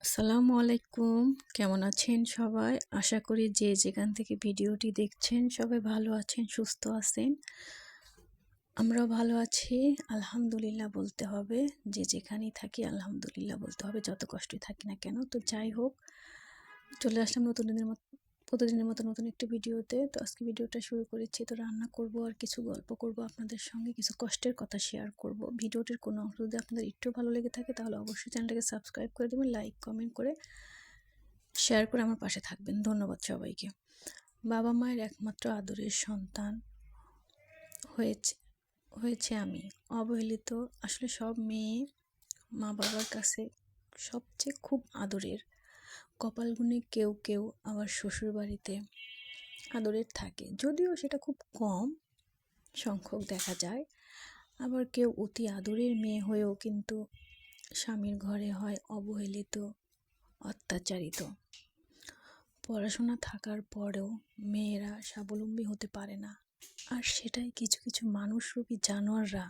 আসসালামু আলাইকুম। কেমন আছেন সবাই? আশা করি যে যেখান থেকে ভিডিওটি দেখছেন সবাই ভালো আছেন, সুস্থ আছেন। আমরাও ভালো আছি। আলহামদুলিল্লাহ বলতে হবে। যে যেখানেই থাকি আলহামদুলিল্লাহ বলতে হবে, যত কষ্টই থাকি না কেন। তো যাই হোক, চলে আসলাম প্রতিদিনের মতো নতুন একটি ভিডিওতে। তো আজকে ভিডিওটা শুরু করেছি। তো রান্না করব আর কিছু গল্প করব আপনাদের সঙ্গে, কিছু কষ্টের কথা শেয়ার করব। ভিডিওটির কোনো অংশ যদি আপনাদের একটু ভালো লেগে থাকে তাহলে অবশ্যই চ্যানেলটাকে সাবস্ক্রাইব করে দেবেন, লাইক কমেন্ট করে শেয়ার করে আমার পাশে থাকবেন। ধন্যবাদ সবাইকে। বাবা মায়ের একমাত্র আদরের সন্তান হয়েছে হয়েছে আমি, অবহেলিত। আসলে সব মেয়ে মা বাবার কাছে সবচেয়ে খুব আদরের। কপাল গুণে কেউ কেউ আবার শ্বশুর বাড়িতে আদরের থাকে, যদিও সেটা খুব কম সংখ্যক দেখা যায়। আবার কেউ অতি আদরের মেয়ে হয়েও কিন্তু স্বামীর ঘরে হয় অবহেলিত, অত্যাচারিত। পড়াশোনা থাকার পরেও মেয়েরা স্বাবলম্বী হতে পারে না, আর সেটাই কিছু কিছু মানুষরূপী জানোয়াররা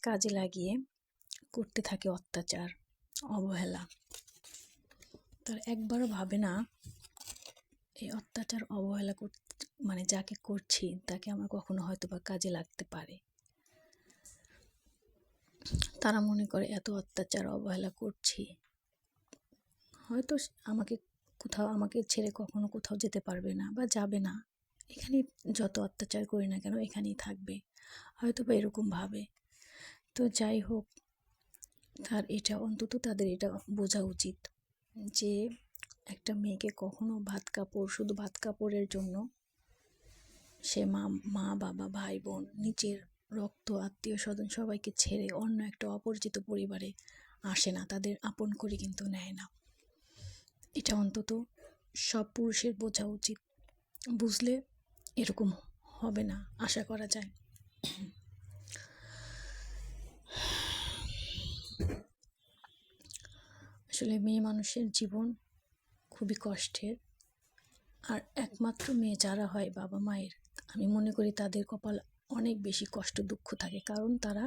কাজে লাগিয়ে করতে থাকে অত্যাচার, অবহেলা। তার একবারও ভাবে না এই অত্যাচার অবহেলা মানে যাকে করছি তাকে আমার কখনো হয়তো বা কাজে লাগতে পারে। তারা মনে করে এত অত্যাচার অবহেলা করছি, হয়তো আমাকে ছেড়ে কখনো কোথাও যেতে পারবে না বা যাবে না, এখানেই যত অত্যাচার করি না কেন এখানেই থাকবে, হয়তো বা এরকম ভাবে। তো যাই হোক, তাদের এটা বোঝা উচিত যে একটা মেয়েকে কখনো শুধু ভাত কাপড়ের জন্য সে মা বাবা ভাই বোন নিজের রক্ত আত্মীয় স্বজন সবাইকে ছেড়ে অন্য একটা অপরিচিত পরিবারে আসে না, তাদের আপন করে কিন্তু নেয় না। এটা অন্তত সব পুরুষের বোঝা উচিত। বুঝলে এরকম হবে না, আশা করা যায়। আসলে মেয়ে মানুষের জীবন খুবই কষ্টের। আর একমাত্র মেয়ে যারা হয় বাবা মায়ের, আমি মনে করি তাদের কপাল অনেক বেশি কষ্ট দুঃখ থাকে, কারণ তারা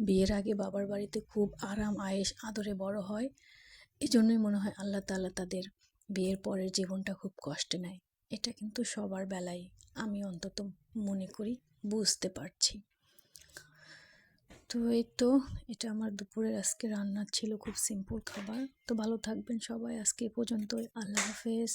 বিয়ের আগে বাবার বাড়িতে খুব আরাম আয়েশ আদরে বড় হয়। এই জন্যই মনে হয় আল্লাহ তাআলা তাদের বিয়ের পরের জীবনটা খুব কষ্টে নেয়। এটা কিন্তু সবার বেলায় আমি অন্তত মনে করি, বুঝতে পারছি। তো এটা আমার দুপুরের আজকে রান্না ছিল, খুব সিম্পল খাবার। তো ভালো থাকবেন সবাই, আজকে এ পর্যন্তই। আল্লাহ হাফেজ।